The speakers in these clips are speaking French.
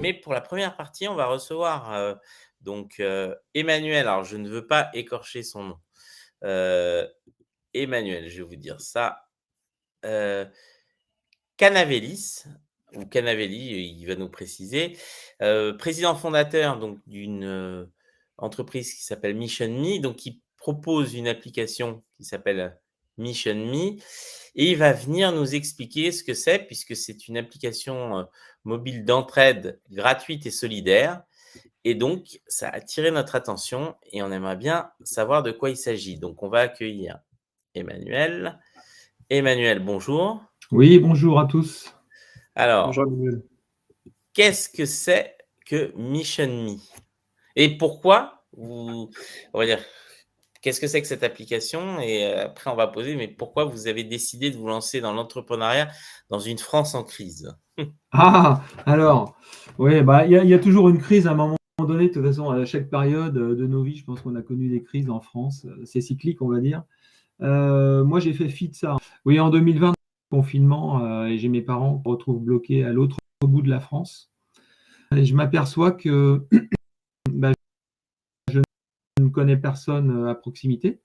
Mais pour la première partie, on va recevoir donc Emmanuel. Alors, je ne veux pas écorcher son nom. Emmanuel, je vais vous dire ça. Canavelis, ou Canavelli, il va nous préciser. Président fondateur donc d'une entreprise qui s'appelle Mission Me, donc qui propose une application qui s'appelle Mission Me, et il va venir nous expliquer ce que c'est, puisque c'est une application mobile d'entraide gratuite et solidaire. Et donc, ça a attiré notre attention et on aimerait bien savoir de quoi il s'agit. Donc, on va accueillir Emmanuel. Emmanuel, bonjour. Oui, bonjour à tous. Alors, bonjour Emmanuel. Qu'est-ce que c'est que Mission Me? Et pourquoi on va dire, qu'est-ce que c'est que cette application? Et après, on va poser, mais pourquoi vous avez décidé de vous lancer dans l'entrepreneuriat dans une France en crise? Ah, alors, oui, bah, il y a toujours une crise à un moment donné. De toute façon, à chaque période de nos vies, je pense qu'on a connu des crises en France. C'est cyclique, on va dire. Moi, j'ai fait fi de ça. Oui, en 2020, confinement, et j'ai mes parents qui se retrouvent bloqués à l'autre bout de la France. Et je m'aperçois que bah, je ne connais personne à proximité.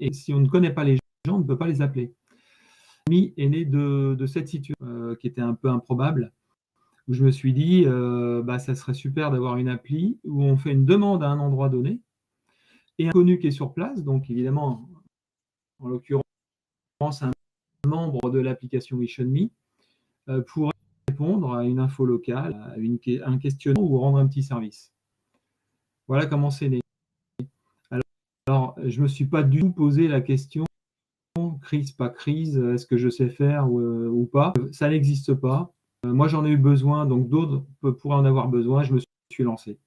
Et si on ne connaît pas les gens, on ne peut pas les appeler. L'ami est né de cette situation qui était un peu improbable, où je me suis dit, ça serait super d'avoir une appli où on fait une demande à un endroit donné et un inconnu qui est sur place, donc évidemment, en l'occurrence, un membre de l'application Mission Me, pour répondre à une info locale, à un questionnement ou rendre un petit service. Voilà comment c'est né. Alors, je ne me suis pas du tout posé la question, crise, pas crise, est-ce que je sais faire ou pas? Ça n'existe pas. Moi, j'en ai eu besoin, donc d'autres pourraient en avoir besoin. Je me suis lancé.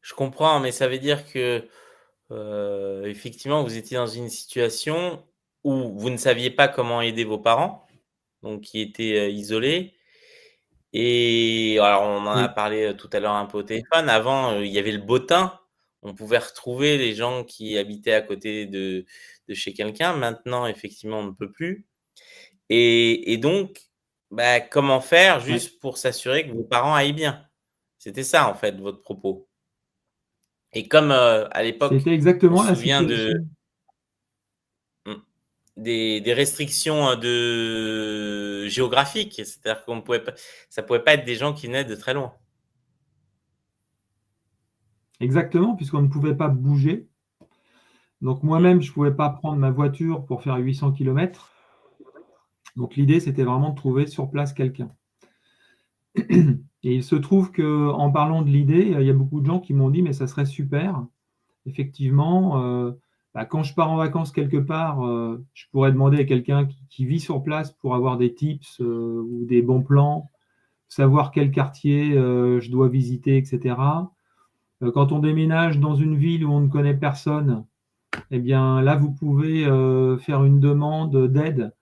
Je comprends, mais ça veut dire que effectivement, vous étiez dans une situation où vous ne saviez pas comment aider vos parents, donc qui étaient isolés. Et alors, on en a Oui. parlé tout à l'heure un peu au téléphone. Avant, il y avait le bottin. On pouvait retrouver les gens qui habitaient à côté de chez quelqu'un. Maintenant, effectivement, on ne peut plus. Et donc, comment faire Ouais. juste pour s'assurer que vos parents aillent bien? C'était ça, en fait, votre propos. Et comme à l'époque, C'était on exactement se la souvient situation. des restrictions géographiques, c'est-à-dire qu'on pouvait pas, ça pouvait pas être des gens qui venaient de très loin. Exactement, puisqu'on ne pouvait pas bouger. Donc moi-même, je ne pouvais pas prendre ma voiture pour faire 800 km. Donc l'idée, c'était vraiment de trouver sur place quelqu'un. Et il se trouve qu'en parlant de l'idée, il y a beaucoup de gens qui m'ont dit, mais ça serait super. Effectivement, quand je pars en vacances quelque part, je pourrais demander à quelqu'un qui vit sur place pour avoir des tips ou des bons plans, savoir quel quartier je dois visiter, etc. Quand on déménage dans une ville où on ne connaît personne, eh bien là, vous pouvez faire une demande d'aide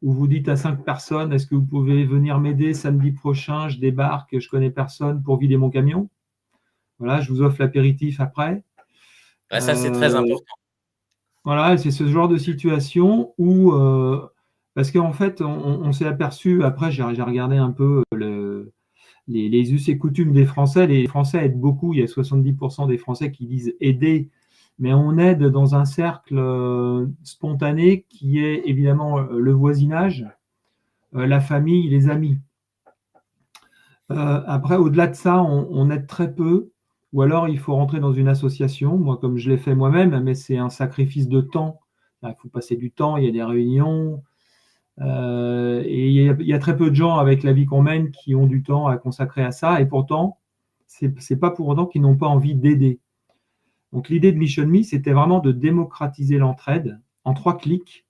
où vous dites à 5 personnes, est-ce que vous pouvez venir m'aider samedi prochain, je débarque, je connais personne pour vider mon camion. Voilà, je vous offre l'apéritif après. Ça, c'est très important. Voilà, c'est ce genre de situation où, parce qu'en fait, on s'est aperçu, après j'ai regardé un peu les us et coutumes des Français. Les Français aident beaucoup, il y a 70% des Français qui disent aider, mais on aide dans un cercle spontané qui est évidemment le voisinage, la famille, les amis. Après, au-delà de ça, on aide très peu, ou alors il faut rentrer dans une association, moi comme je l'ai fait moi-même, mais c'est un sacrifice de temps. Il faut passer du temps, il y a des réunions, et il y a très peu de gens avec la vie qu'on mène qui ont du temps à consacrer à ça, et pourtant, c'est pas pour autant qu'ils n'ont pas envie d'aider. Donc l'idée de Mission Me, c'était vraiment de démocratiser l'entraide en 3 clics,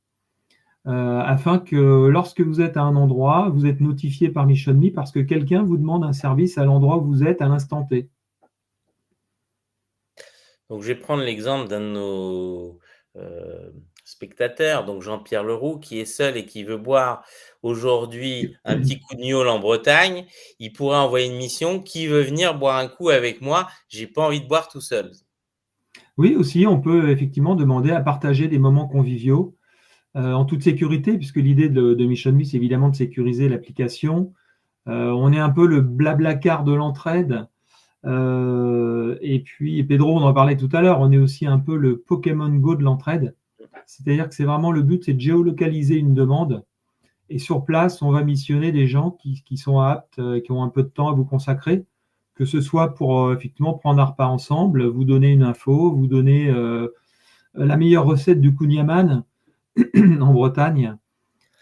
afin que lorsque vous êtes à un endroit, vous êtes notifié par Mission Me parce que quelqu'un vous demande un service à l'endroit où vous êtes à l'instant T. Donc, je vais prendre l'exemple d'un de nos spectateurs, donc Jean-Pierre Leroux, qui est seul et qui veut boire aujourd'hui un petit coup de gnôle en Bretagne. Il pourrait envoyer une mission. Qui veut venir boire un coup avec moi? J'ai pas envie de boire tout seul. Oui, aussi, on peut effectivement demander à partager des moments conviviaux en toute sécurité, puisque l'idée de Mission Me, c'est évidemment de sécuriser l'application. On est un peu le blablacar de l'entraide. Et puis, Pedro, on en parlait tout à l'heure, on est aussi un peu le Pokémon Go de l'entraide. C'est-à-dire que c'est vraiment le but, c'est de géolocaliser une demande. Et sur place, on va missionner des gens qui sont aptes, qui ont un peu de temps à vous consacrer, que ce soit pour effectivement prendre un repas ensemble, vous donner une info, vous donner la meilleure recette du kouign-amann en Bretagne.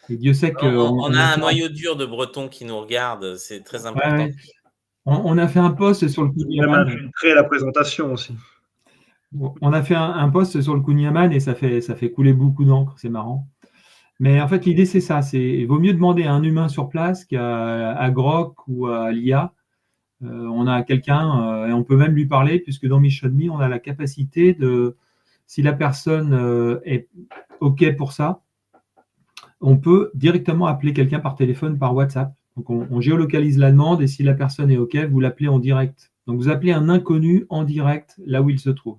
Et Dieu sait On, qu'on on a a un fait noyau dur de Bretons qui nous regarde, c'est très ouais, important. ouais. On a fait un post sur le Il a même kouign-amann. infiltré la présentation aussi. On a fait un post sur le kouign-amann et ça fait couler beaucoup d'encre, c'est marrant. Mais en fait, l'idée, c'est ça. Il vaut mieux demander à un humain sur place qu'à Grok ou à l'IA. On a quelqu'un et on peut même lui parler, puisque dans Mission Me, on a la capacité de, si la personne est OK pour ça, on peut directement appeler quelqu'un par téléphone, par WhatsApp. Donc, on géolocalise la demande et si la personne est OK, vous l'appelez en direct. Donc, vous appelez un inconnu en direct là où il se trouve.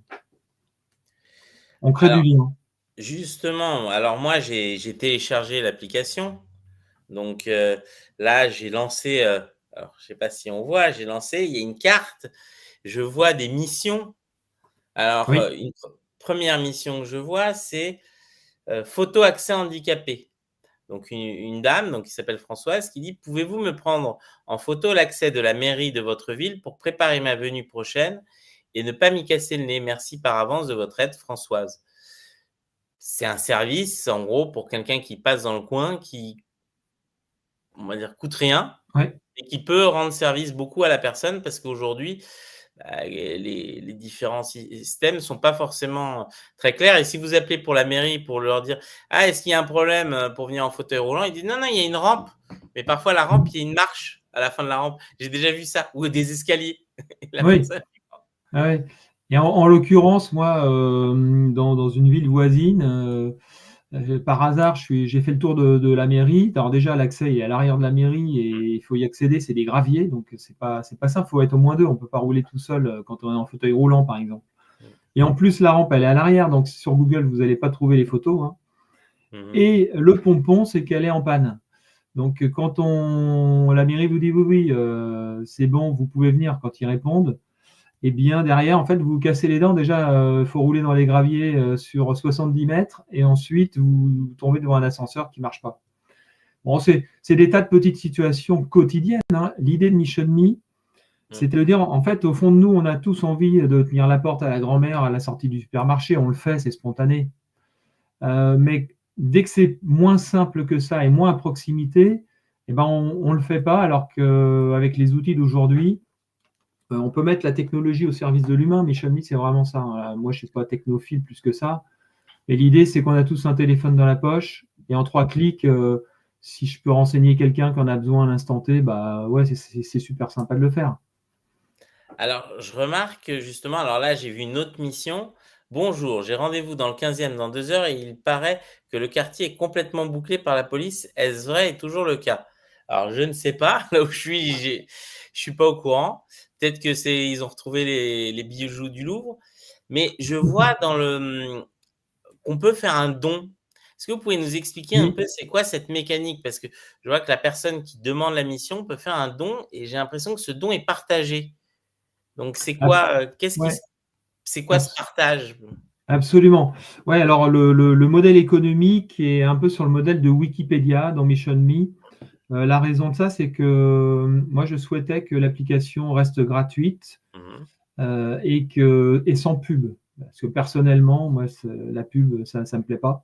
On crée du Alors, lien. justement, alors moi, j'ai téléchargé l'application. Donc là, j'ai lancé, alors je ne sais pas si on voit, j'ai lancé, il y a une carte, je vois des missions. Alors, Oui. une première mission que je vois, c'est photo accès handicapé. Donc, une dame donc, qui s'appelle Françoise qui dit: pouvez-vous me prendre en photo l'accès de la mairie de votre ville pour préparer ma venue prochaine et ne pas m'y casser le nez? Merci par avance de votre aide, Françoise. C'est un service, en gros, pour quelqu'un qui passe dans le coin, qui, on va dire, coûte rien Ouais. et qui peut rendre service beaucoup à la personne parce qu'aujourd'hui, les différents systèmes ne sont pas forcément très clairs. Et si vous appelez pour la mairie pour leur dire: ah, est-ce qu'il y a un problème pour venir en fauteuil roulant? Ils disent: non, non, il y a une rampe. Mais parfois, la rampe, il y a une marche à la fin de la rampe. J'ai déjà vu ça. Ou des escaliers. Et la Oui. personne. Ah ouais. Et en l'occurrence, moi, dans une ville voisine, par hasard, j'ai fait le tour de la mairie. Alors déjà, l'accès est à l'arrière de la mairie et il faut y accéder, c'est des graviers, donc c'est pas simple. Il faut être au moins deux. On peut pas rouler tout seul quand on est en fauteuil roulant, par exemple. Et en plus, la rampe, elle est à l'arrière, donc sur Google, vous n'allez pas trouver les photos, hein. Et le pompon, c'est qu'elle est en panne. Donc quand la mairie vous dit oui, oui, c'est bon, vous pouvez venir quand ils répondent. Et bien derrière, en fait, vous vous cassez les dents. Déjà, il faut rouler dans les graviers sur 70 mètres et ensuite vous tombez devant un ascenseur qui ne marche pas. Bon, c'est des tas de petites situations quotidiennes, hein. L'idée de Mission Me, c'est de dire, en fait, au fond de nous, on a tous envie de tenir la porte à la grand-mère à la sortie du supermarché. On le fait, c'est spontané. Mais dès que c'est moins simple que ça et moins à proximité, eh ben on ne le fait pas, alors qu'avec les outils d'aujourd'hui, on peut mettre la technologie au service de l'humain. Mission Me, c'est vraiment ça, hein. Moi, je ne suis pas technophile plus que ça. Et l'idée, c'est qu'on a tous un téléphone dans la poche et en 3 clics, si je peux renseigner quelqu'un qui en a besoin à l'instant T, bah ouais, c'est super sympa de le faire. Alors, je remarque que justement, alors là, j'ai vu une autre mission. Bonjour, j'ai rendez-vous dans le 15e dans 2 heures et il paraît que le quartier est complètement bouclé par la police. Est-ce vrai et toujours le cas? Alors, je ne sais pas. Là où je suis, je suis pas au courant. Peut-être que ils ont retrouvé les bijoux du Louvre. Mais je vois qu'on peut faire un don. Est-ce que vous pouvez nous expliquer un Oui, peu c'est quoi cette mécanique? Parce que je vois que la personne qui demande la mission peut faire un don et j'ai l'impression que ce don est partagé. Donc c'est quoi, ouais, c'est quoi ce partage? absolument. Ouais, alors le modèle économique est un peu sur le modèle de Wikipédia dans Mission Me. La raison de ça, c'est que moi, je souhaitais que l'application reste gratuite et sans pub. Parce que personnellement, moi, la pub, ça ne me plaît pas.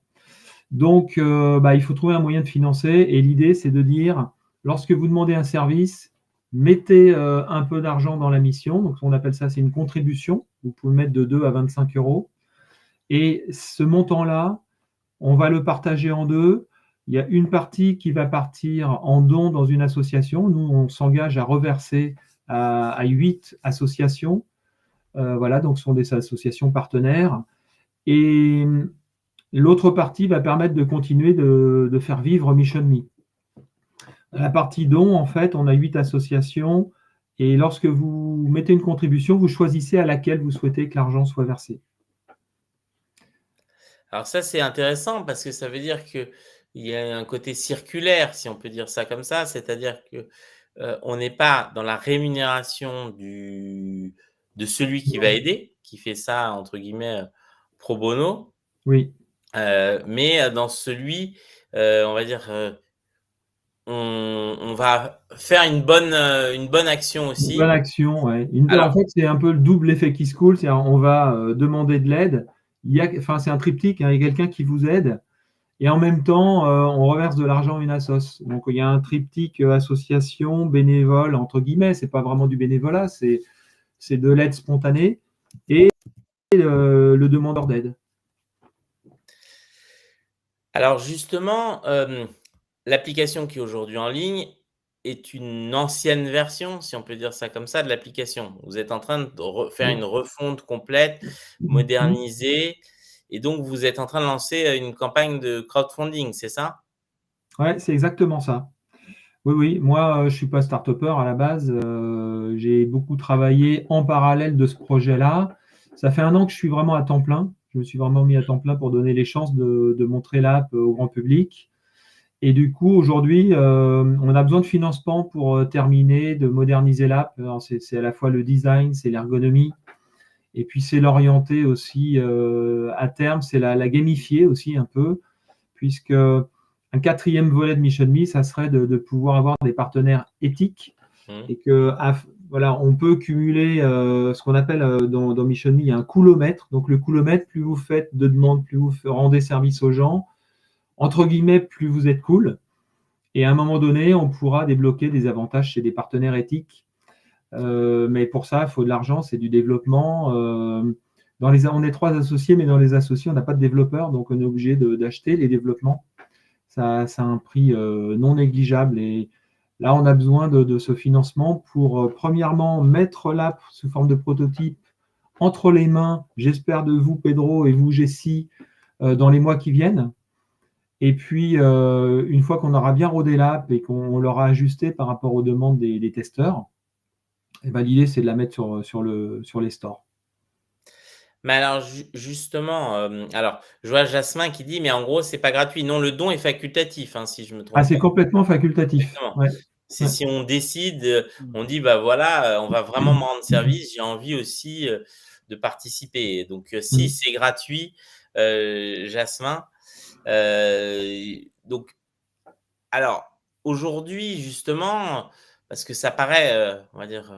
Donc, il faut trouver un moyen de financer. Et l'idée, c'est de dire, lorsque vous demandez un service, mettez un peu d'argent dans la mission. Donc, on appelle ça, c'est une contribution. Vous pouvez mettre de 2 à 25 euros. Et ce montant-là, on va le partager en deux. Il y a une partie qui va partir en don dans une association. Nous, on s'engage à reverser à 8 associations. Voilà, donc ce sont des associations partenaires. Et l'autre partie va permettre de continuer de faire vivre Mission Me. La partie don, en fait, on a 8 associations. Et lorsque vous mettez une contribution, vous choisissez à laquelle vous souhaitez que l'argent soit versé. Alors ça, c'est intéressant parce que ça veut dire qu'il y a un côté circulaire, si on peut dire ça comme ça. C'est-à-dire que on n'est pas dans la rémunération de celui qui va aider, qui fait ça entre guillemets pro bono, Oui. mais dans celui, on va dire, on va faire une bonne action Une bonne aussi. action, ouais. En Alors, fait, c'est un peu le double effet qui se coule, c'est-à-dire on va demander de l'aide. Enfin, c'est un triptyque, hein, il y a quelqu'un qui vous aide, et en même temps, on reverse de l'argent à une assoce. Donc, il y a un triptyque association, bénévole, entre guillemets, c'est pas vraiment du bénévolat, c'est de l'aide spontanée et le demandeur d'aide. alors justement, l'application qui est aujourd'hui en ligne est une ancienne version, si on peut dire ça comme ça, de l'application. Vous êtes en train de faire une refonte complète, Mhm. modernisée, et donc vous êtes en train de lancer une campagne de crowdfunding, c'est ça? Ouais, c'est exactement ça. Oui, oui, moi, je ne suis pas start-upper à la base. J'ai beaucoup travaillé en parallèle de ce projet-là. Ça fait 1 an que je suis vraiment à temps plein. Je me suis vraiment mis à temps plein pour donner les chances de montrer l'app au grand public. Et du coup, aujourd'hui, on a besoin de financement pour terminer, de moderniser l'app. Alors, c'est à la fois le design, c'est l'ergonomie, et puis c'est l'orienter aussi à terme, c'est la gamifier aussi un peu, puisque un quatrième volet de Mission Me, ça serait de pouvoir avoir des partenaires éthiques Mmh. et que voilà, on peut cumuler ce qu'on appelle dans Mission Me, il y a un coulomètre. Donc le coulomètre, plus vous faites de demandes, plus vous rendez service aux gens, entre guillemets, plus vous êtes cool. Et à un moment donné, on pourra débloquer des avantages chez des partenaires éthiques. Mais pour ça, il faut de l'argent, c'est du développement. On est 3 associés, mais dans les associés, on n'a pas de développeurs, donc on est obligé d'acheter les développements. Ça a un prix non négligeable. Et là, on a besoin de ce financement pour, premièrement, mettre l'app sous forme de prototype entre les mains, j'espère, de vous, Pedro, et vous, Jessie, dans les mois qui viennent. Et puis, une fois qu'on aura bien rodé l'app et qu'on l'aura ajusté par rapport aux demandes des testeurs, eh ben, l'idée, c'est de la mettre sur les stores. Mais alors justement, alors je vois Jasmin qui dit: «Mais en gros, c'est pas gratuit». Non, le don est facultatif, hein, si je me Ah, trompe c'est pas. complètement facultatif. Exactement. Ouais, C'est ouais. si on décide, on dit: «Bah, voilà, on va vraiment me rendre service, j'ai envie aussi, de participer». Donc si Mm. c'est gratuit, Jasmin, donc alors aujourd'hui justement, parce que ça paraît, on va dire,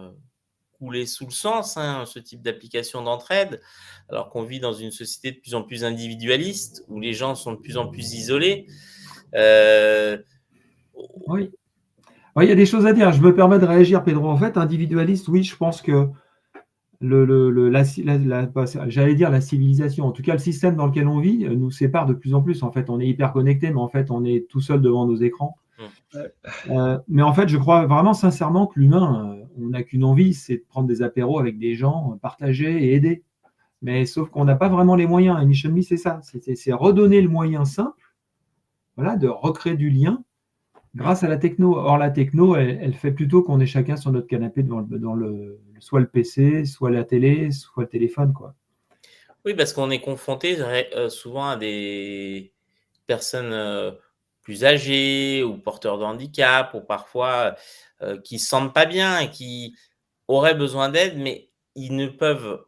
couler sous le sens, hein, ce type d'application d'entraide, alors qu'on vit dans une société de plus en plus individualiste, où les gens sont de plus en plus isolés. Heu, Oui. Ouais, il y a des choses à dire. Je me permets de réagir, Pedro. En fait, individualiste, oui, je pense que j'allais dire la civilisation, en tout cas le système dans lequel on vit, nous sépare de plus en plus. En fait, on est hyper connecté, mais en fait, on est tout seul devant nos écrans. mmh. Mais en fait, je crois vraiment sincèrement que l'humain, on n'a qu'une envie, c'est de prendre des apéros avec des gens, partager et aider. Mais sauf qu'on n'a pas vraiment les moyens. Et Mission Me, c'est ça. C'est redonner le moyen simple, voilà, de recréer du lien grâce à la techno. Or, la techno, elle fait plutôt qu'on est chacun sur notre canapé soit le PC, soit la télé, soit le téléphone, quoi. Oui, parce qu'on est confronté souvent à des personnes, plus âgées ou porteurs de handicap ou parfois, qui se sentent pas bien et qui auraient besoin d'aide, mais ils ne peuvent,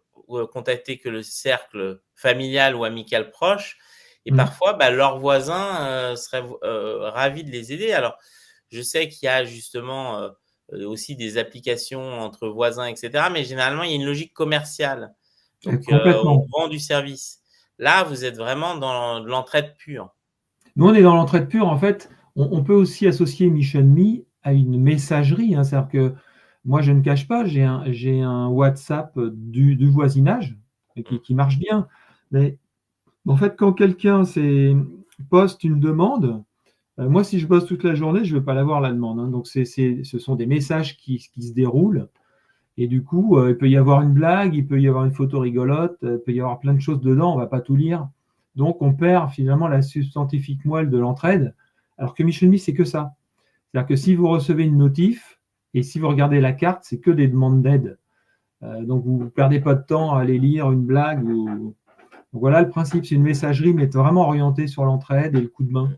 contacter que le cercle familial ou amical proche, et Mmh. parfois, bah, leurs voisins, seraient ravis de les aider. Alors, je sais qu'il y a justement, aussi des applications entre voisins et cetera, mais généralement, il y a une logique commerciale. Donc, on Complètement. vend du service. Là, vous êtes vraiment dans de l'entraide pure. Nous, on est dans l'entraide pure. En fait, on peut aussi associer Mission Me à une messagerie, hein. C'est-à-dire que moi, je ne cache pas, j'ai un WhatsApp du voisinage Mmh. qui marche bien. Mais en fait, quand quelqu'un poste une demande, moi, si je bosse toute la journée, je ne vais pas l'avoir la demande, hein. Donc, ce sont des messages qui se déroulent. Et du coup, il peut y avoir une blague, il peut y avoir une photo rigolote, il peut y avoir plein de choses dedans, on ne va pas tout lire. Donc, on perd finalement la substantifique moelle de l'entraide, alors que Mission Me, c'est que ça. C'est-à-dire que si vous recevez une notif, et si vous regardez la carte, c'est que des demandes d'aide. Donc, vous ne perdez pas de temps à aller lire une blague. Donc, voilà le principe, c'est une messagerie, mais vraiment orientée sur l'entraide et le coup de main.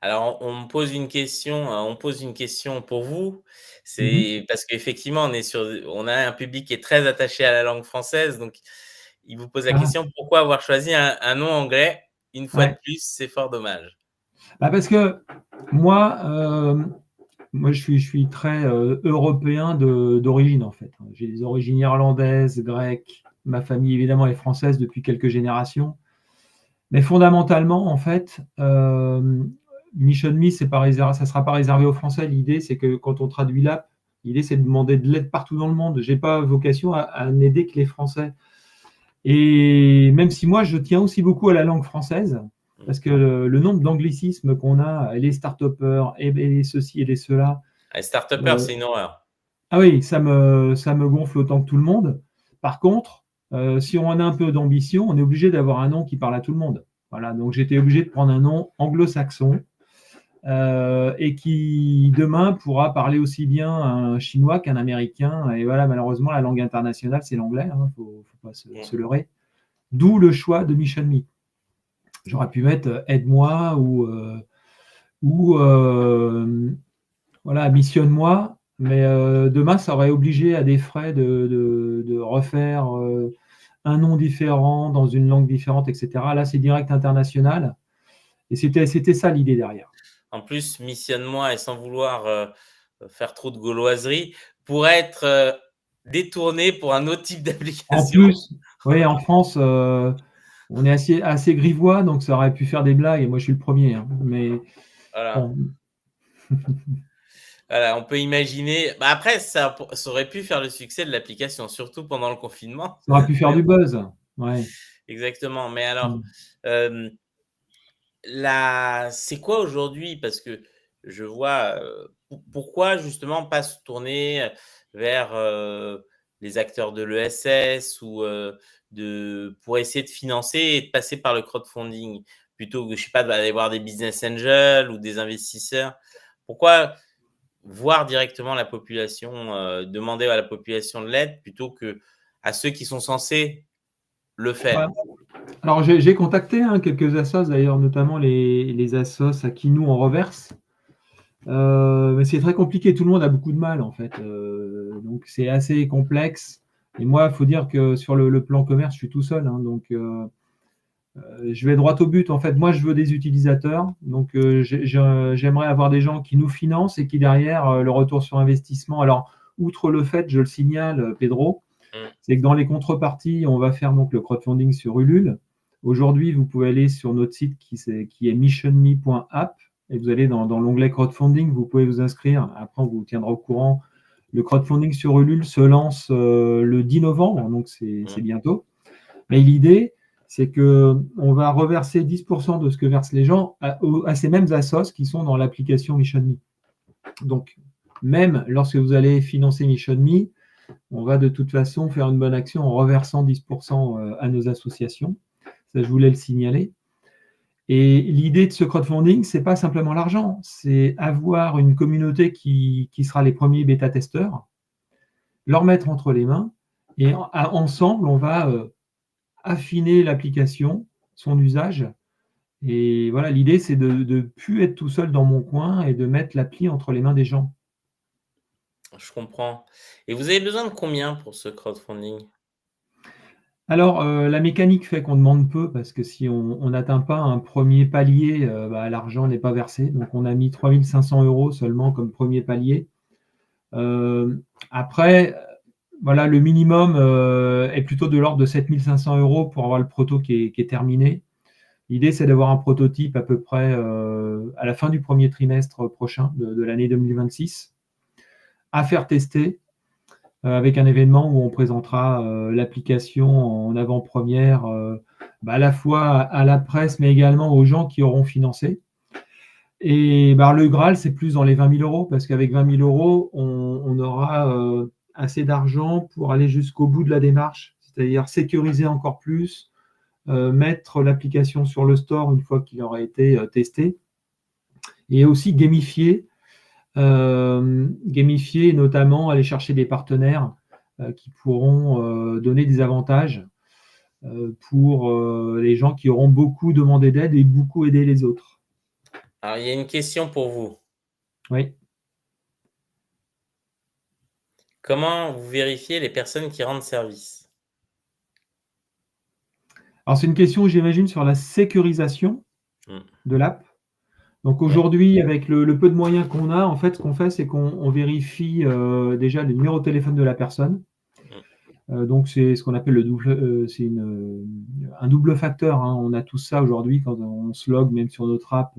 Alors, on pose une question pour vous. Mhm. C'est parce qu'effectivement, on a un public qui est très attaché à la langue française, donc il vous pose la Ah, question: «Pourquoi avoir choisi un nom anglais?» Une fois de ouais. plus, c'est fort dommage. Bah, parce que moi, moi je suis très européen d'origine, en fait. J'ai des origines irlandaises, grecques. Ma famille, évidemment, est française depuis quelques générations. Mais fondamentalement, en fait, Mission Me, ça ne sera pas réservé aux Français. L'idée, c'est que quand on traduit l'app, l'idée, c'est de demander de l'aide partout dans le monde. Je n'ai pas vocation à n'aider que les Français. Et même si moi, je tiens aussi beaucoup à la langue française, Mmh. parce que le nombre d'anglicismes qu'on a, les start-upers, et les ceci et les cela, Les start-upers, euh, c'est une horreur. ah oui, ça me gonfle autant que tout le monde. Par contre, si on a un peu d'ambition, on est obligé d'avoir un nom qui parle à tout le monde. Voilà, donc j'étais obligé de prendre un nom anglo-saxon et qui demain pourra parler aussi bien un chinois qu'un américain. Et voilà, malheureusement, la langue internationale, c'est l'anglais, hein, faut pas se Mmh. leurrer. D'où le choix de Mission Me. J'aurais pu mettre Aide-moi ou voilà, missionne-moi, mais demain, ça aurait obligé à des frais de refaire un nom différent dans une langue différente, etc. Là, c'est direct international. Et c'était ça l'idée derrière. En plus, missionne-moi et sans vouloir, faire trop de gauloiserie, pourrait être, détourné pour un autre type En d'application. plus, oui, en France, on est assez grivois, donc ça aurait pu faire des blagues, et moi je suis le premier, hein. Mais Voilà. bon, Voilà, on peut imaginer après ça aurait pu faire le succès de l'application, surtout pendant le confinement. ça aurait pu faire Mais du buzz. Ouais. exactement. Mais alors, Mm. hem, c'est quoi aujourd'hui? Parce que je vois, pourquoi justement pas se tourner, vers, les acteurs de l'ESS ou, pour essayer de financer et de passer par le crowdfunding? Plutôt que, je sais pas, d'aller voir des business angels ou des investisseurs? Pourquoi voir directement la population, demander à la population de l'aide plutôt que à ceux qui sont censés le Ouais. faire? Alors j'ai contacté hein, quelques assos d'ailleurs, notamment les assos à qui nous on reverse. Mais c'est très compliqué, tout le monde a beaucoup de mal en fait. Donc c'est assez complexe. Et moi, il faut dire que sur le plan commerce, je suis tout seul, hein. Donc je vais droit au but. En fait, moi, je veux des utilisateurs. Donc j'aimerais avoir des gens qui nous financent et qui derrière le retour sur investissement. Alors, outre le fait, je le signale, Pedro, Mmh, c'est que dans les contreparties, on va faire donc le crowdfunding sur Ulule. Aujourd'hui, vous pouvez aller sur notre site qui est missionme.app et vous allez dans l'onglet crowdfunding, vous pouvez vous inscrire. Après, on vous tiendra au courant. Le crowdfunding sur Ulule se lance le 10 novembre, donc c'est mmh. bientôt. Mais l'idée, c'est qu'on va reverser 10% de ce que versent les gens à ces mêmes assos qui sont dans l'application MissionMe. Donc, même lorsque vous allez financer MissionMe, on va de toute façon faire une bonne action en reversant 10% à nos associations. Ça, je voulais le signaler. Et l'idée de ce crowdfunding, c'est pas simplement l'argent, c'est avoir une communauté qui sera les premiers bêta-testeurs, leur mettre entre les mains, et ensemble, on va affiner l'application, son usage. Et voilà, l'idée, c'est de ne plus être tout seul dans mon coin et de mettre l'appli entre les mains des gens. Je comprends. Et vous avez besoin de combien pour ce crowdfunding? Alors, la mécanique fait qu'on demande peu parce que si on n'atteint pas un premier palier, bah, l'argent n'est pas versé. Donc, on a mis 3 500 € seulement comme premier palier. Après, voilà, le minimum est plutôt de l'ordre de 7 500 € pour avoir le proto qui est terminé. L'idée, c'est d'avoir un prototype à peu près à la fin du premier trimestre prochain de l'année 2026 à faire tester avec un événement où on présentera l'application en avant-première bah, à la fois à la presse, mais également aux gens qui auront financé. Et bah, le Graal, c'est plus dans les 20 000 € parce qu'avec 20 000 €, on aura assez d'argent pour aller jusqu'au bout de la démarche, c'est-à-dire sécuriser encore plus, mettre l'application sur le store une fois qu'il aura été testé, et aussi gamifier notamment aller chercher des partenaires qui pourront donner des avantages pour les gens qui auront beaucoup demandé d'aide et beaucoup aidé les autres. Alors, il y a une question pour vous. Oui. Comment vous vérifiez les personnes qui rendent service? Alors, c'est une question, j'imagine, sur la sécurisation Mmh. de l'app. Donc Ouais. aujourd'hui, avec le peu de moyens qu'on a, en fait, ce qu'on fait, c'est qu'on vérifie déjà le numéro de téléphone de la personne. Mmh. Donc c'est ce qu'on appelle le double, un double facteur, hein. On a tout ça aujourd'hui quand on se log, même sur notre app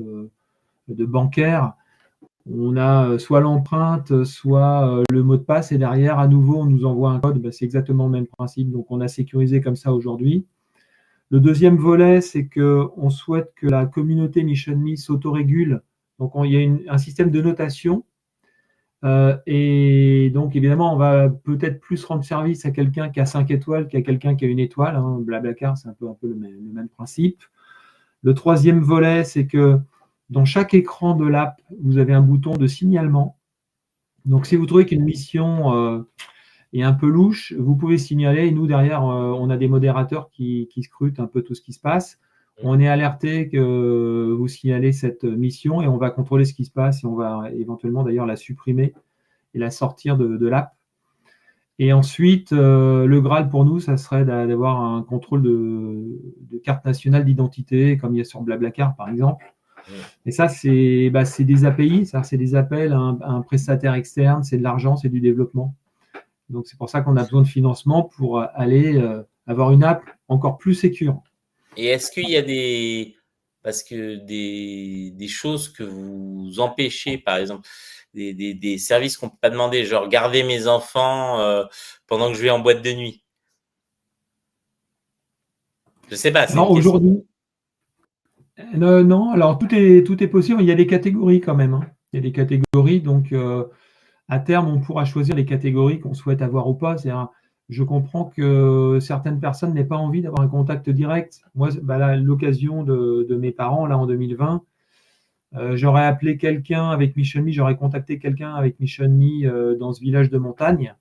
de bancaire. On a soit l'empreinte, soit le mot de passe, et derrière, à nouveau, on nous envoie un code. Ben, c'est exactement le même principe. Donc on a sécurisé comme ça aujourd'hui. Le deuxième volet, c'est qu'on souhaite que la communauté Mission Me s'autorégule. Donc, il y a un système de notation. Et donc, évidemment, on va peut-être plus rendre service à quelqu'un qui a 5 étoiles qu'à quelqu'un qui a une étoile, hein. Blablacar, c'est un peu le même principe. Le troisième volet, c'est que dans chaque écran de l'app, vous avez un bouton de signalement. Donc, si vous trouvez qu'une mission est un peu louche, vous pouvez signaler. Et nous, derrière, on a des modérateurs qui scrutent un peu tout ce qui se passe. On est alerté que vous signalez cette mission et on va contrôler ce qui se passe et on va éventuellement d'ailleurs la supprimer et la sortir de l'app. Et ensuite, le Graal pour nous, ça serait d'avoir un contrôle de carte nationale d'identité, comme il y a sur Blablacar, par exemple. Et ça, c'est des API, c'est des appels à un prestataire externe, c'est de l'argent, c'est du développement. Donc, c'est pour ça qu'on a besoin de financement pour aller avoir une app encore plus sécure. Et est-ce qu'il y a parce que des choses que vous empêchez, par exemple, des services qu'on ne peut pas demander, genre garder mes enfants pendant que je vais en boîte de nuit? Je ne sais pas, c'est Non, une question. aujourd'hui, non. Alors, tout est possible. Il y a des catégories quand même, hein. Il y a des catégories. Donc, à terme, on pourra choisir les catégories qu'on souhaite avoir ou pas. Je comprends que certaines personnes n'aient pas envie d'avoir un contact direct. Moi, l'occasion de mes parents, là, en 2020, j'aurais appelé quelqu'un avec Mission Me, j'aurais contacté quelqu'un avec Mission Me dans ce village de montagne.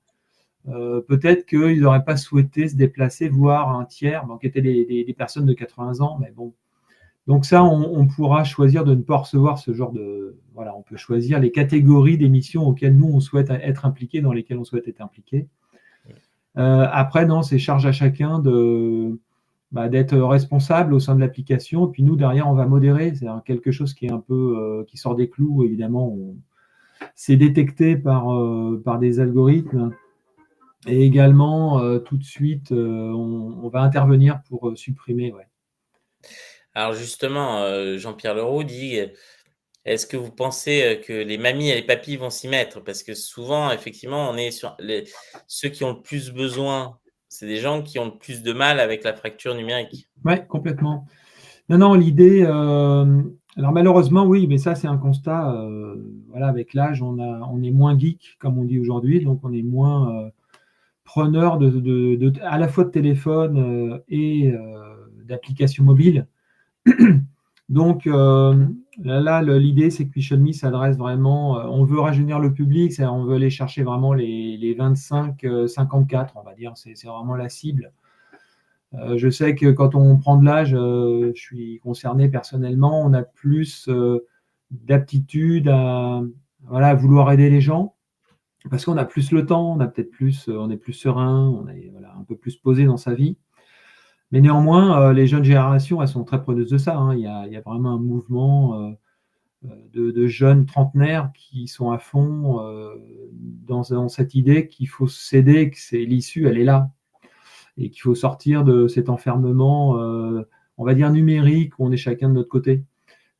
Peut-être qu'ils n'auraient pas souhaité se déplacer, voir un tiers, qui étaient des personnes de 80 ans, mais bon. Donc ça, on pourra choisir de ne pas recevoir ce genre de... Voilà, on peut choisir les catégories d'émissions auxquelles nous, on souhaite être impliqués, dans lesquelles on souhaite être impliqué. Après, non, c'est charge à chacun d'être responsable au sein de l'application. Et puis nous, derrière, on va modérer. C'est quelque chose qui est un peu qui sort des clous, évidemment. C'est détecté par des algorithmes. Et également, tout de suite, on va intervenir pour supprimer. Ouais. Alors justement, Jean-Pierre Leroux dit, est-ce que vous pensez que les mamies et les papis vont s'y mettre? Parce que souvent, effectivement, on est sur ceux qui ont le plus besoin, c'est des gens qui ont le plus de mal avec la fracture numérique. Ouais, complètement. Non, non, l'idée, alors malheureusement, oui, mais ça, c'est un constat. Voilà, avec l'âge, on est moins geek, comme on dit aujourd'hui, donc on est moins preneur à la fois de téléphone et d'applications mobiles. Donc là, l'idée, c'est que Mission Me s'adresse vraiment, on veut rajeunir le public, on veut aller chercher vraiment les 25-54, on va dire, c'est vraiment la cible. Je sais que quand on prend de l'âge, je suis concerné personnellement, on a plus d'aptitude à vouloir aider les gens, parce qu'on a plus le temps, on a peut-être plus, on est plus serein, on est un peu plus posé dans sa vie. Mais néanmoins, les jeunes générations, elles sont très preneuses de ça, hein. Il y a vraiment un mouvement de jeunes trentenaires qui sont à fond dans cette idée qu'il faut s'aider, que c'est l'issue, elle est là et qu'il faut sortir de cet enfermement, on va dire numérique, où on est chacun de notre côté.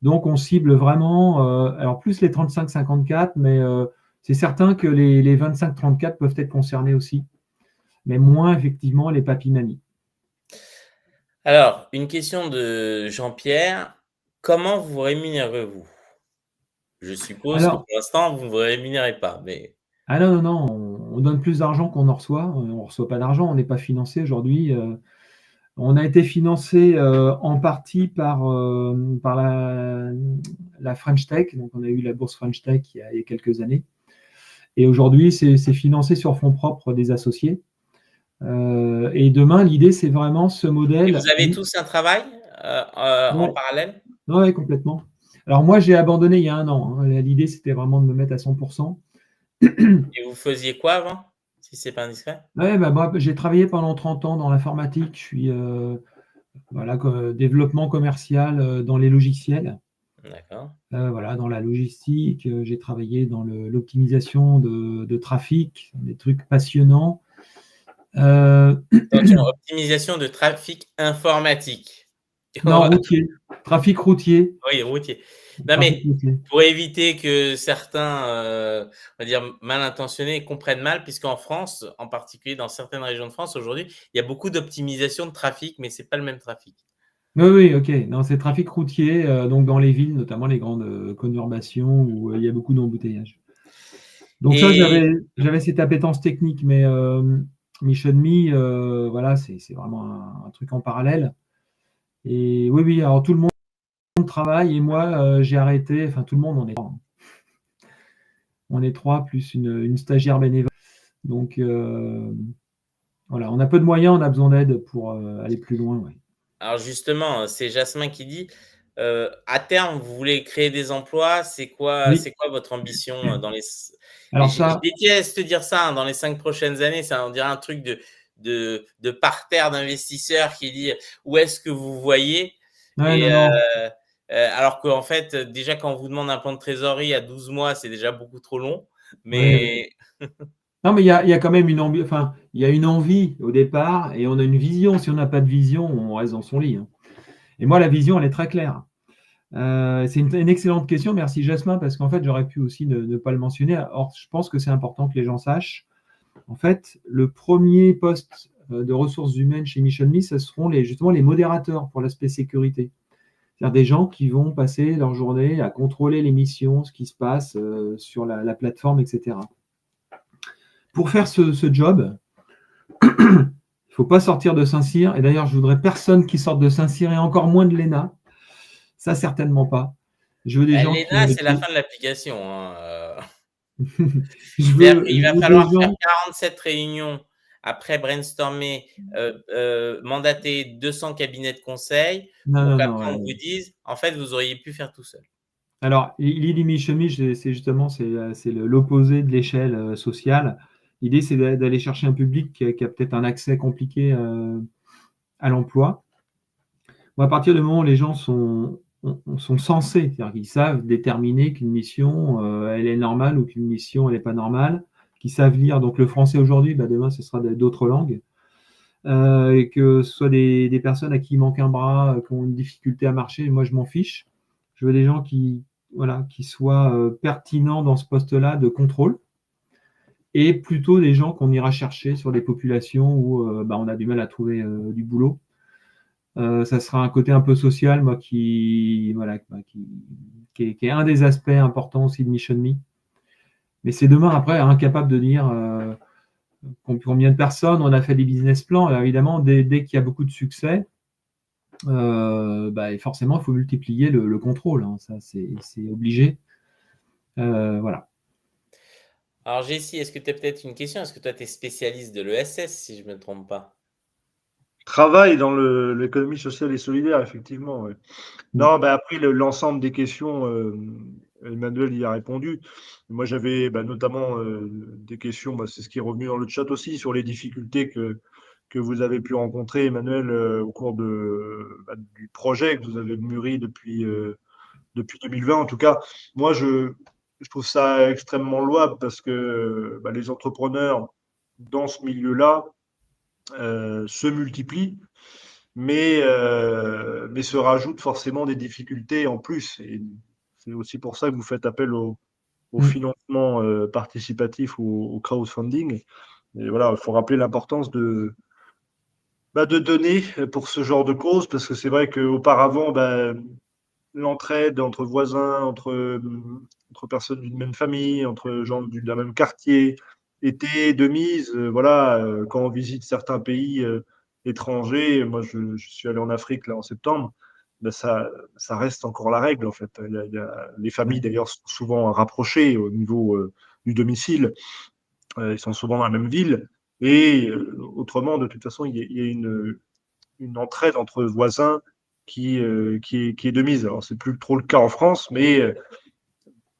Donc, on cible vraiment, alors plus les 35-54, mais c'est certain que les 25-34 peuvent être concernés aussi, mais moins effectivement les papy-mamies. Alors, une question de Jean-Pierre, comment vous rémunérez-vous? Je suppose que pour Alors, l'instant, vous ne vous rémunérez pas, mais ah non, non, non, on donne plus d'argent qu'on en reçoit. On ne reçoit pas d'argent, on n'est pas financé aujourd'hui. On a été financé en partie par la French Tech. Donc, on a eu la bourse French Tech il y a quelques années. Et aujourd'hui, c'est financé sur fonds propres des associés. Et demain, l'idée, c'est vraiment ce et vous modèle. avez tous un travail en Ouais, parallèle? ouais, complètement. Alors moi, j'ai abandonné il y a 1 an, hein. L'idée, c'était vraiment de me mettre à 100%. Et vous faisiez quoi avant, si c'est pas indiscret? Ouais, bah, moi, j'ai travaillé pendant 30 ans dans l'informatique. Je suis voilà, développement commercial dans les logiciels. D'accord. Voilà, dans la logistique, j'ai travaillé dans l'optimisation de trafic, des trucs passionnants. Euh, Attention, optimisation de trafic informatique. non, routier, trafic routier, Oui, routier. Non, trafic mais routier. pour éviter que certains, on va dire mal intentionnés comprennent mal, puisqu'en France, en particulier dans certaines régions de France aujourd'hui, il y a beaucoup d'optimisation de trafic, mais c'est pas le même trafic. Oui, oui, ok. Non, c'est trafic routier, donc dans les villes, notamment les grandes conurbations où il y a beaucoup d'embouteillages. Donc ça, Et j'avais cette appétence technique, mais Mission Me, voilà, c'est vraiment un truc en parallèle. Et oui, oui, alors tout le monde travaille et moi, j'ai arrêté, enfin tout le monde, on est trois plus une stagiaire bénévole. Donc voilà, on a peu de moyens, on a besoin d'aide pour aller plus loin. Ouais. alors justement, c'est Jasmin qui dit, à terme, vous voulez créer des emplois, Oui, c'est quoi votre ambition, dans les et alors je ça, déteste dire ça, hein, dans les 5 prochaines années, ça on dirait un truc de parterre d'investisseurs qui dit: «Où est-ce que vous voyez?» ouais, et non, non, alors qu'en fait, déjà quand on vous demande un plan de trésorerie à 12 mois, c'est déjà beaucoup trop long, ouais, ouais. mais Non, mais il y a quand même une envie, enfin, il y a une envie au départ et on a une vision. Si on n'a pas de vision, on reste dans son lit, hein. Et moi, la vision, elle est très claire. C'est une excellente question. Merci Jasmin, parce qu'en fait, j'aurais pu aussi ne pas le mentionner. Or, je pense que c'est important que les gens sachent. En fait, le premier poste de ressources humaines chez Mission Me, ce seront justement les modérateurs pour l'aspect sécurité. C'est-à-dire des gens qui vont passer leur journée à contrôler les missions, ce qui se passe sur la plateforme, etc. Pour faire ce job, il ne faut pas sortir de Saint-Cyr. Et d'ailleurs, je voudrais personne qui sorte de Saint-Cyr et encore moins de l'ENA. Ça, certainement pas. Je veux des bah, gens qui ont l'ENA, les c'est la pieds. fin de l'application, hein, je C'est-à-dire veux, qu'il je va veux des falloir faire gens. 47 réunions, après brainstormer, mandater 200 cabinets de conseil Non, pour non, non. qu'après on vous dise: «En fait, vous auriez pu faire tout seul». Alors, l'idée Michemi, c'est justement c'est l'opposé de l'échelle sociale. L'idée, c'est d'aller chercher un public qui a peut-être un accès compliqué à l'emploi. Bon, à partir du moment où les gens sont censés, c'est-à-dire qu'ils savent déterminer qu'une mission, elle est normale ou qu'une mission, elle n'est pas normale, qu'ils savent lire. Donc, le français aujourd'hui, bah, demain, ce sera d'autres langues. Et que ce soit des personnes à qui il manque un bras, qui ont une difficulté à marcher, moi, je m'en fiche. Je veux des gens voilà, qui soient pertinents dans ce poste-là de contrôle et plutôt des gens qu'on ira chercher sur des populations où bah, on a du mal à trouver du boulot. Ça sera un côté un peu social, moi, voilà, bah, qui est un des aspects importants aussi de Mission Me. Mais c'est demain, après, incapable de dire combien de personnes on a fait des business plans. Alors, évidemment, dès qu'il y a beaucoup de succès, bah, forcément, il faut multiplier le contrôle, hein. Ça, c'est obligé. Voilà. Alors Jessie, est-ce que tu as peut-être une question? Est-ce que toi tu es spécialiste de l'ESS, si je me trompe pas? Travail dans l'économie sociale et solidaire, effectivement. Ouais. Mm. Non, bah après, l'ensemble des questions, Emmanuel y a répondu. Moi, j'avais bah, notamment des questions, bah, c'est ce qui est revenu dans le chat aussi, sur les difficultés que vous avez pu rencontrer, Emmanuel, au cours bah, du projet que vous avez mûri depuis 2020. En tout cas, moi, je trouve ça extrêmement louable parce que bah, les entrepreneurs dans ce milieu-là se multiplient, mais se rajoutent forcément des difficultés en plus. Et c'est aussi pour ça que vous faites appel au Mm. financement participatif ou au crowdfunding. Et voilà, il faut rappeler l'importance de donner pour ce genre de cause, parce que c'est vrai qu'auparavant, bah, l'entraide entre voisins, entre personnes d'une même famille, entre gens d'un même quartier, était de mise. Voilà, quand on visite certains pays étrangers, moi je suis allé en Afrique là en septembre, ben ça reste encore la règle en fait. Les familles Ouais. d'ailleurs sont souvent rapprochées au niveau du domicile. Ils sont souvent dans la même ville. Et autrement, de toute façon, il y a une entraide entre voisins qui est de mise. Alors, c'est plus trop le cas en France, mais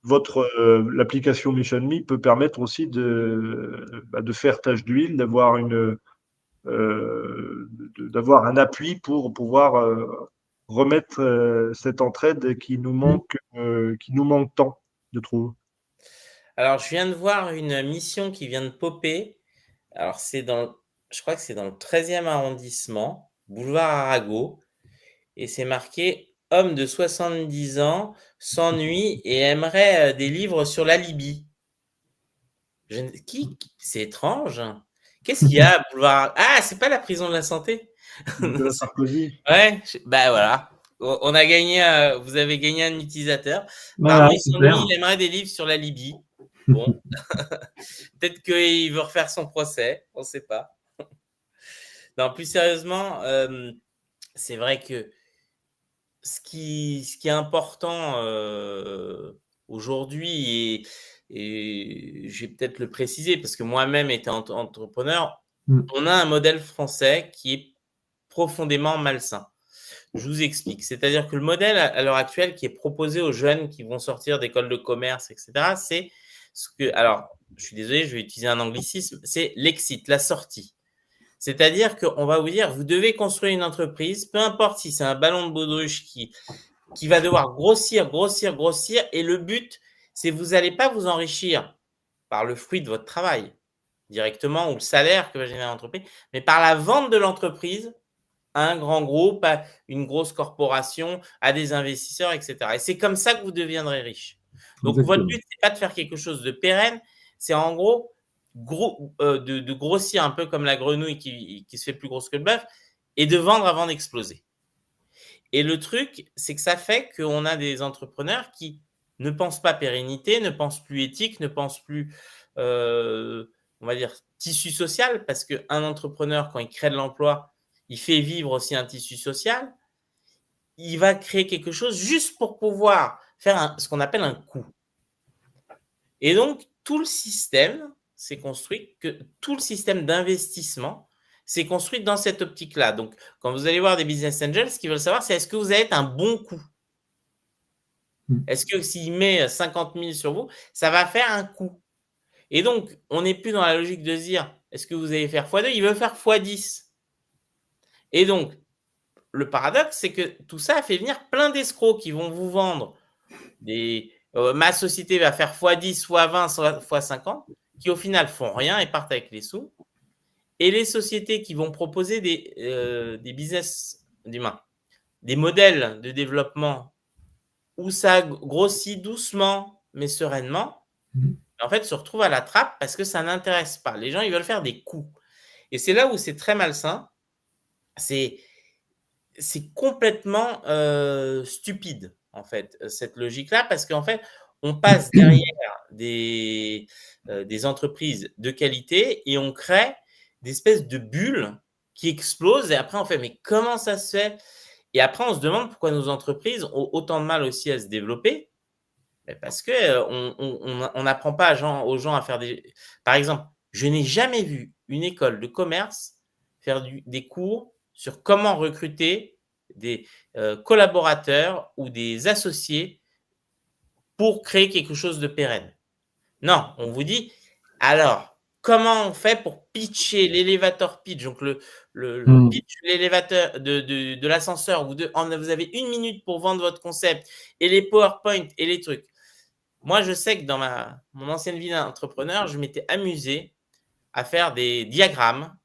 l'application Mission Me peut permettre aussi de faire tâche d'huile, d'avoir un appui pour pouvoir remettre cette entraide qui nous manque tant, je trouve. Alors, je viens de voir une mission qui vient de popper. Alors, je crois que c'est dans le 13e arrondissement, boulevard Arago, et c'est marqué « Homme de 70 ans s'ennuie et aimerait des livres sur la Libye ». C'est étrange. Qu'est-ce qu'il y a, boulevard? Ah, c'est pas la prison de la santé? Nicolas Sarkozy. Ouais, bah voilà. On a gagné, vous avez gagné un utilisateur. Voilà, Apparemment, super. il aimerait des livres sur la Libye. Bon, peut-être qu'il veut refaire son procès, on ne sait pas. Non, plus sérieusement, c'est vrai que ce qui est important aujourd'hui, et je vais peut-être le préciser parce que moi-même étant entrepreneur, on a un modèle français qui est profondément malsain. Je vous explique. C'est-à-dire que le modèle à l'heure actuelle qui est proposé aux jeunes qui vont sortir d'écoles de commerce, etc., c'est ce que, alors, je suis désolé, je vais utiliser un anglicisme, c'est l'exit, la sortie. C'est-à-dire qu'on va vous dire, vous devez construire une entreprise, peu importe si c'est un ballon de baudruche qui va devoir grossir, et le but, c'est que vous n'allez pas vous enrichir par le fruit de votre travail, directement, ou le salaire que va générer l'entreprise, mais par la vente de l'entreprise à un grand groupe, à une grosse corporation, à des investisseurs, etc. Et c'est comme ça que vous deviendrez riche. Donc, votre but, ce n'est pas de faire quelque chose de pérenne, c'est en gros de grossir un peu comme la grenouille qui se fait plus grosse que le bœuf et de vendre avant d'exploser. Et le truc, c'est que ça fait qu'on a des entrepreneurs qui ne pensent pas pérennité, ne pensent plus éthique, ne pensent plus, on va dire, tissu social, parce qu'un entrepreneur, quand il crée de l'emploi, il fait vivre aussi un tissu social. Il va créer quelque chose juste pour pouvoir faire ce qu'on appelle un coût. Et donc, tout le système s'est construit, tout le système d'investissement s'est construit dans cette optique-là. Donc, quand vous allez voir des business angels, ce qu'ils veulent savoir, c'est est-ce que vous allez être un bon coup? Est-ce que s'il met 50 000 sur vous, ça va faire un coup? Et donc, on n'est plus dans la logique de se dire, est-ce que vous allez faire x2? Il veut faire x10. Et donc, le paradoxe, c'est que tout ça a fait venir plein d'escrocs qui vont vous vendre ma société va faire x10, x20, x50, qui au final font rien et partent avec les sous. Et les sociétés qui vont proposer des business, des modèles de développement où ça grossit doucement mais sereinement, en fait, se retrouvent à la trappe parce que ça n'intéresse pas. Les gens, ils veulent faire des coups. Et c'est là où c'est très malsain. C'est complètement stupide, en fait, cette logique-là, parce qu'en fait, on passe derrière des entreprises de qualité et on crée des espèces de bulles qui explosent. Et après, on fait, mais comment ça se fait? Et après, on se demande pourquoi nos entreprises ont autant de mal aussi à se développer. Parce qu'on n'apprend pas aux gens à faire des… Par exemple, je n'ai jamais vu une école de commerce faire des cours sur comment recruter des collaborateurs ou des associés pour créer quelque chose de pérenne. Non, on vous dit, alors, comment on fait pour pitcher l'elevator pitch, donc le pitch de l'élévateur, de l'ascenseur, vous avez 1 minute pour vendre votre concept, et les PowerPoint et les trucs. Moi, je sais que dans mon ancienne vie d'entrepreneur, je m'étais amusé à faire des diagrammes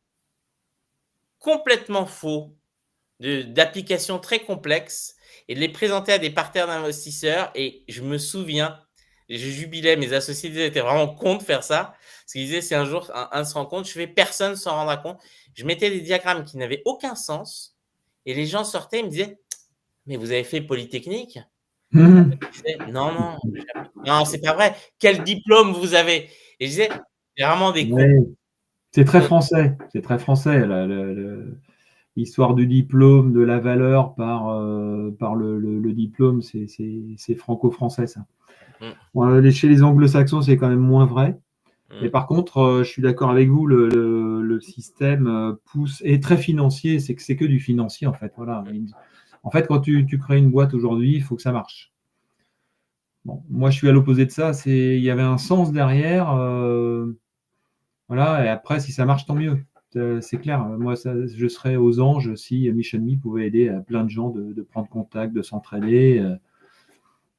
complètement faux, d'applications très complexes, et de les présenter à des partenaires d'investisseurs. Et je me souviens, et je jubilais, mes associés étaient vraiment cons de faire ça, parce qu'ils disaient, si un jour un se rend compte, je fais personne ne s'en rendra compte. Je mettais des diagrammes qui n'avaient aucun sens, et les gens sortaient et me disaient, mais vous avez fait Polytechnique? Non, c'est pas vrai. Quel diplôme vous avez? Et je disais, c'est vraiment des cons. C'est très français. C'est très français. L'histoire du diplôme, de la valeur par le diplôme, c'est franco-français, ça. Chez les anglo-saxons, c'est quand même moins vrai. Mais par contre, je suis d'accord avec vous, le système pousse, est très financier, c'est que du financier, en fait. Voilà. En fait, quand tu crées une boîte aujourd'hui, il faut que ça marche. Bon, moi, je suis à l'opposé de ça. Il y avait un sens derrière. Voilà, et après, si ça marche, tant mieux. C'est clair. Moi, je serais aux anges si Mission Me pouvait aider à plein de gens de prendre contact, de s'entraider.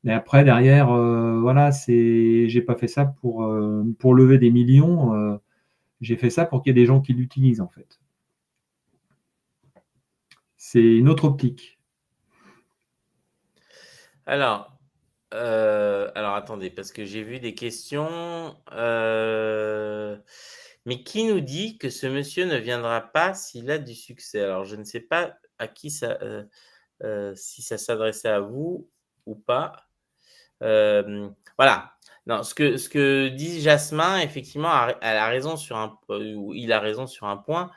Mais après, derrière, voilà, j'ai pas fait ça pour lever des millions. J'ai fait ça pour qu'il y ait des gens qui l'utilisent, en fait. C'est une autre optique. Alors attendez, parce que j'ai vu des questions. Mais qui nous dit que ce monsieur ne viendra pas s'il a du succès? Alors, je ne sais pas à qui ça, si ça s'adressait à vous ou pas. Voilà. Non, ce que dit Jasmin, effectivement, elle a raison sur ou il a raison sur un point.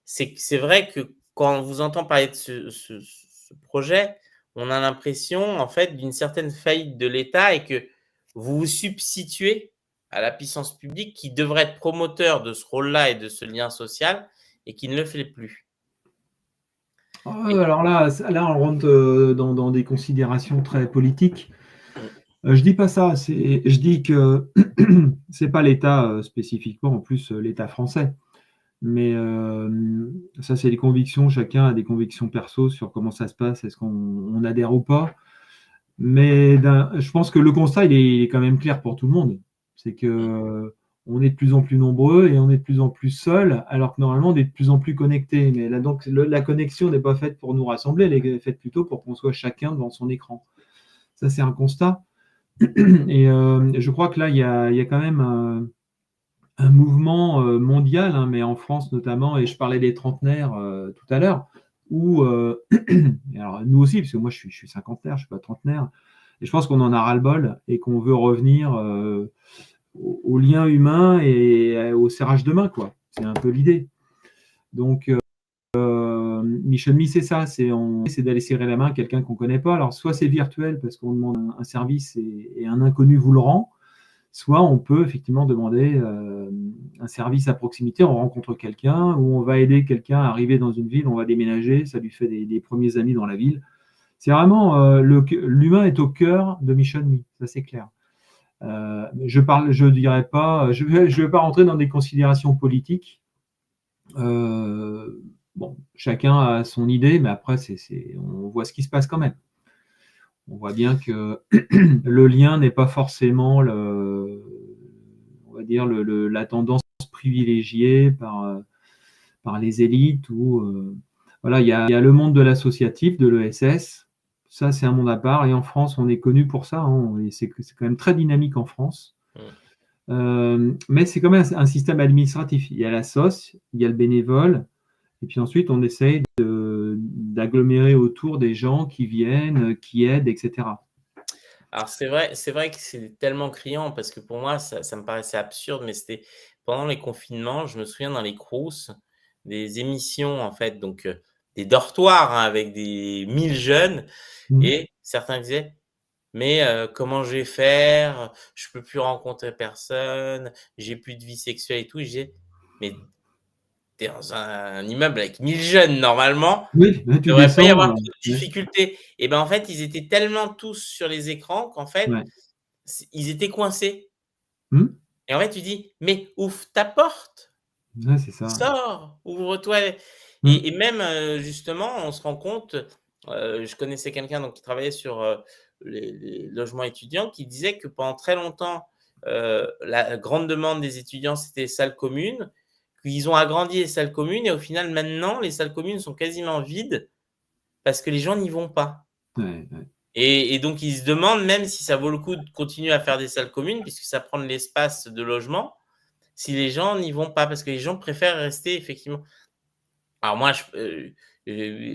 C'est que c'est vrai que quand on vous entend parler de ce projet, on a l'impression, en fait, d'une certaine faillite de l'État et que vous vous substituez à la puissance publique qui devrait être promoteur de ce rôle-là et de ce lien social et qui ne le fait plus. Alors là, on rentre dans des considérations très politiques. Je dis pas ça. Je dis que c'est pas l'État spécifiquement, en plus l'État français. Mais ça, c'est des convictions. Chacun a des convictions perso sur comment ça se passe, est-ce qu'on adhère ou pas. Mais je pense que le constat, il est quand même clair pour tout le monde. C'est que on est de plus en plus nombreux et on est de plus en plus seuls, alors que normalement, on est de plus en plus connectés. Mais là, donc, la connexion n'est pas faite pour nous rassembler, elle est faite plutôt pour qu'on soit chacun devant son écran. Ça, c'est un constat. Et je crois que là, il y a quand même un mouvement mondial, hein, mais en France notamment, et je parlais des trentenaires tout à l'heure, où, alors nous aussi, parce que moi je suis cinquantenaire, je ne suis pas trentenaire, et je pense qu'on en a ras-le-bol et qu'on veut revenir au lien humain et au serrage de main, quoi. C'est un peu l'idée. Donc, Mission Me, c'est ça, c'est d'aller serrer la main à quelqu'un qu'on ne connaît pas. Alors, soit c'est virtuel parce qu'on demande un service et un inconnu vous le rend, soit on peut effectivement demander un service à proximité, on rencontre quelqu'un ou on va aider quelqu'un à arriver dans une ville, on va déménager, ça lui fait des premiers amis dans la ville. C'est vraiment l'humain est au cœur de Mission Me, ça c'est clair. Je dirais pas, je vais pas rentrer dans des considérations politiques. Bon, chacun a son idée, mais après on voit ce qui se passe quand même. On voit bien que le lien n'est pas forcément on va dire la tendance privilégiée par les élites ou voilà, il y a le monde de l'associatif, de l'ESS. Ça, c'est un monde à part. Et en France, on est connu pour ça. Hein, c'est quand même très dynamique en France. Mais c'est quand même un système administratif. Il y a la SOS, il y a le bénévole. Et puis ensuite, on essaye d'agglomérer autour des gens qui viennent, qui aident, etc. Alors c'est vrai que c'est tellement criant parce que pour moi, ça me paraissait absurde, mais c'était pendant les confinements, je me souviens dans les Crous, des émissions en fait, donc des dortoirs hein, avec des 1000 jeunes et certains disaient: «Mais comment je vais faire? Je peux plus rencontrer personne, j'ai plus de vie sexuelle et tout». Je disais: «Mais tu dans un immeuble avec 1000 jeunes normalement, Oui, il ne tu devrait pas y descends. avoir trop de difficultés». Et ben en fait, ils étaient tellement tous sur les écrans qu'en fait, Ouais. ils étaient coincés. Mmh. Et en fait, tu dis: «Mais ouvre ta porte, Ouais, c'est ça. sors, ouvre-toi». Mmh. Et même, justement, on se rend compte, je connaissais quelqu'un donc qui travaillait sur, les logements étudiants qui disait que pendant très longtemps, la grande demande des étudiants, c'était les salles communes. Ils ont agrandi les salles communes et au final, maintenant, les salles communes sont quasiment vides parce que les gens n'y vont pas. Ouais, ouais. Et donc ils se demandent même si ça vaut le coup de continuer à faire des salles communes puisque ça prend de l'espace de logement, si les gens n'y vont pas parce que les gens préfèrent rester effectivement. Alors moi,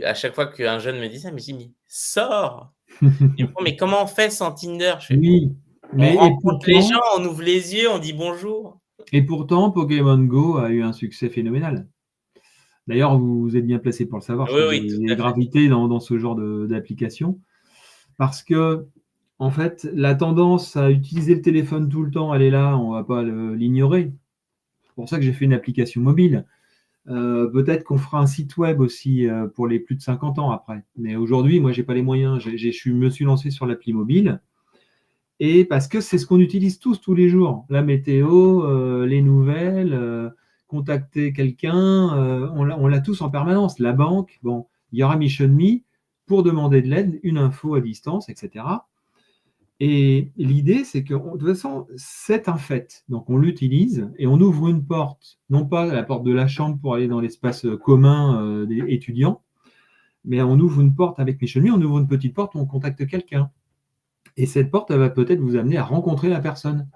à chaque fois qu'un jeune me dit ça, je me dis: «Mais sors!» Il me dit: «Mais comment on fait sans Tinder?» Je fais: Oui, «On mais rencontre les gens, on ouvre les yeux, on dit bonjour». pourtant, Pokémon Go a eu un succès phénoménal. D'ailleurs, vous êtes bien placé pour le savoir. Je Oui, crois que oui, tout vous avez à fait. gravité dans ce genre d'application. Parce que, en fait, la tendance à utiliser le téléphone tout le temps, elle est là, on ne va pas l'ignorer. C'est pour ça que j'ai fait une application mobile. Peut-être qu'on fera un site web aussi pour les plus de 50 ans après. Mais aujourd'hui, moi, j'ai pas les moyens. Je me suis lancé sur l'appli mobile. Et parce que c'est ce qu'on utilise tous les jours. La météo, les nouvelles, contacter quelqu'un, on l'a tous en permanence. La banque, bon, il y aura Mission Me pour demander de l'aide, une info à distance, etc. Et l'idée, c'est que de toute façon, c'est un fait. Donc, on l'utilise et on ouvre une porte, non pas la porte de la chambre pour aller dans l'espace commun des étudiants, mais on ouvre une porte avec Mission Me, on ouvre une petite porte où on contacte quelqu'un. Et cette porte, elle va peut-être vous amener à rencontrer la personne.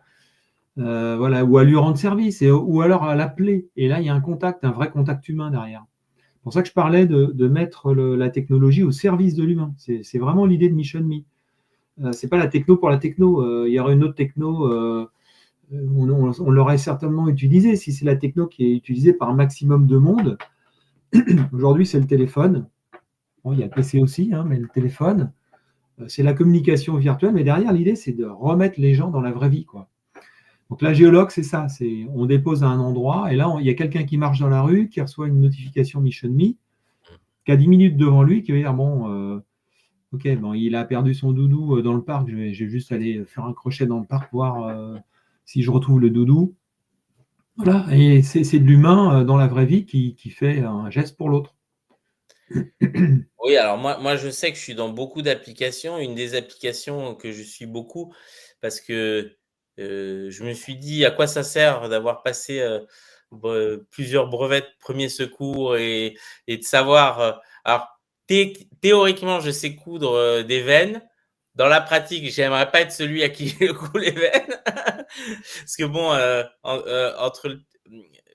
Voilà, ou à lui rendre service, ou alors à l'appeler. Et là, il y a un contact, un vrai contact humain derrière. C'est pour ça que je parlais de mettre la technologie au service de l'humain. C'est vraiment l'idée de Mission Me. C'est pas la techno pour la techno. Il y aurait une autre techno, on l'aurait certainement utilisée si c'est la techno qui est utilisée par un maximum de monde. Aujourd'hui, c'est le téléphone. Bon, il y a le PC aussi, hein, mais le téléphone, c'est la communication virtuelle. Mais derrière, l'idée, c'est de remettre les gens dans la vraie vie, quoi. Donc la géologue, c'est ça. On dépose à un endroit et là, il y a quelqu'un qui marche dans la rue, qui reçoit une notification Mission Me, qui a 10 minutes devant lui, qui va dire, bon, ok, bon, il a perdu son doudou dans le parc, je vais juste aller faire un crochet dans le parc, voir si je retrouve le doudou. Voilà, et c'est de l'humain dans la vraie vie qui fait un geste pour l'autre. Oui, alors moi, je sais que je suis dans beaucoup d'applications. Une des applications que je suis beaucoup, parce que je me suis dit à quoi ça sert d'avoir passé plusieurs brevets de premier secours et de savoir. Alors, théoriquement, je sais coudre des veines. Dans la pratique, j'aimerais pas être celui à qui je coud les veines. Parce que bon,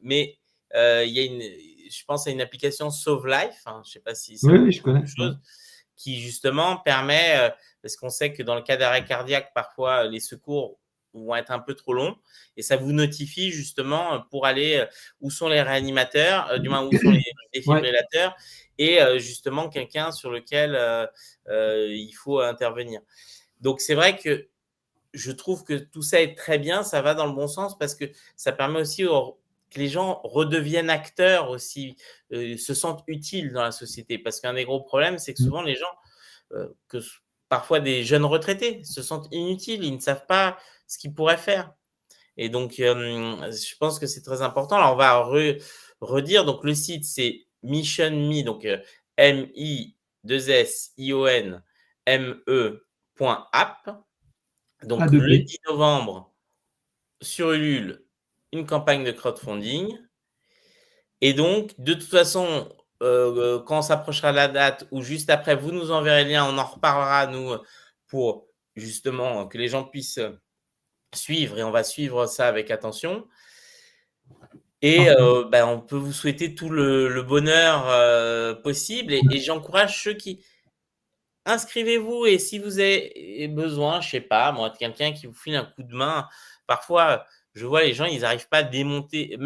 mais il y a je pense à une application Sauve Life, hein, je ne sais pas si ça vous Oui, dit je connais. quelque chose, qui justement permet, parce qu'on sait que dans le cas d'arrêt cardiaque, parfois les secours vont être un peu trop longs, et ça vous notifie justement pour aller où sont les réanimateurs, du moins où sont les défibrillateurs, et justement quelqu'un sur lequel il faut intervenir. Donc c'est vrai que je trouve que tout ça est très bien, ça va dans le bon sens parce que ça permet aussi que les gens redeviennent acteurs aussi, se sentent utiles dans la société. Parce qu'un des gros problèmes, c'est que souvent les gens, parfois des jeunes retraités, se sentent inutiles, ils ne savent pas ce qu'ils pourraient faire. Et donc, je pense que c'est très important. Alors, on va redire. Donc, le site, c'est Mission Me, donc MI2SIONME.app. Donc, le 10 novembre, sur Ulule, une campagne de crowdfunding. Et donc, de toute façon, quand on s'approchera de la date ou juste après, vous nous enverrez le lien, on en reparlera, nous, pour justement que les gens puissent suivre et on va suivre ça avec attention. Et on peut vous souhaiter tout le bonheur possible et j'encourage ceux qui… Inscrivez-vous et si vous avez besoin, je sais pas, moi, de quelqu'un qui vous file un coup de main, parfois, je vois les gens, ils n'arrivent pas à démonter.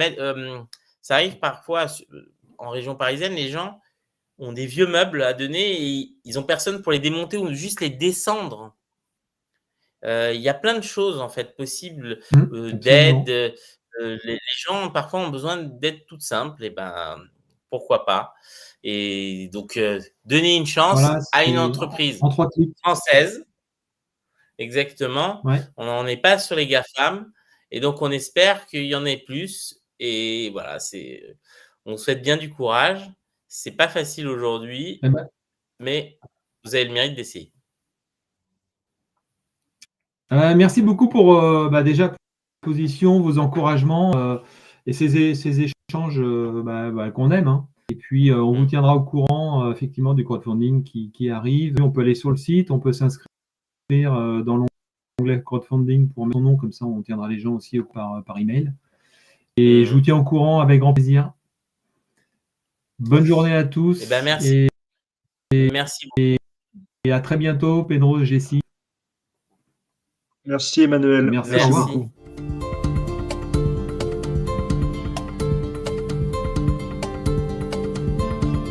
Ça arrive parfois en région parisienne, les gens ont des vieux meubles à donner et ils ont personne pour les démonter ou juste les descendre. Il y a plein de choses en fait possibles d'aide. Les gens parfois ont besoin d'aide toute simple et ben pourquoi pas. Et donc donner une chance à une entreprise française. Exactement. Ouais. On n'en est pas sur les GAFAM et donc on espère qu'il y en ait plus. Et voilà, on souhaite bien du courage. C'est pas facile aujourd'hui, mais vous avez le mérite d'essayer. Merci beaucoup pour déjà vos positions, vos encouragements et ces échanges qu'on aime. Hein. Et puis, on vous tiendra au courant effectivement du crowdfunding qui arrive. On peut aller sur le site, on peut s'inscrire dans l'onglet crowdfunding pour mettre son nom, comme ça on tiendra les gens aussi par email. Et je vous tiens au courant avec grand plaisir. Bonne journée à tous. Eh ben, merci. Merci beaucoup. Et à très bientôt, Pedro, Jessie. Merci Emmanuel. Merci beaucoup.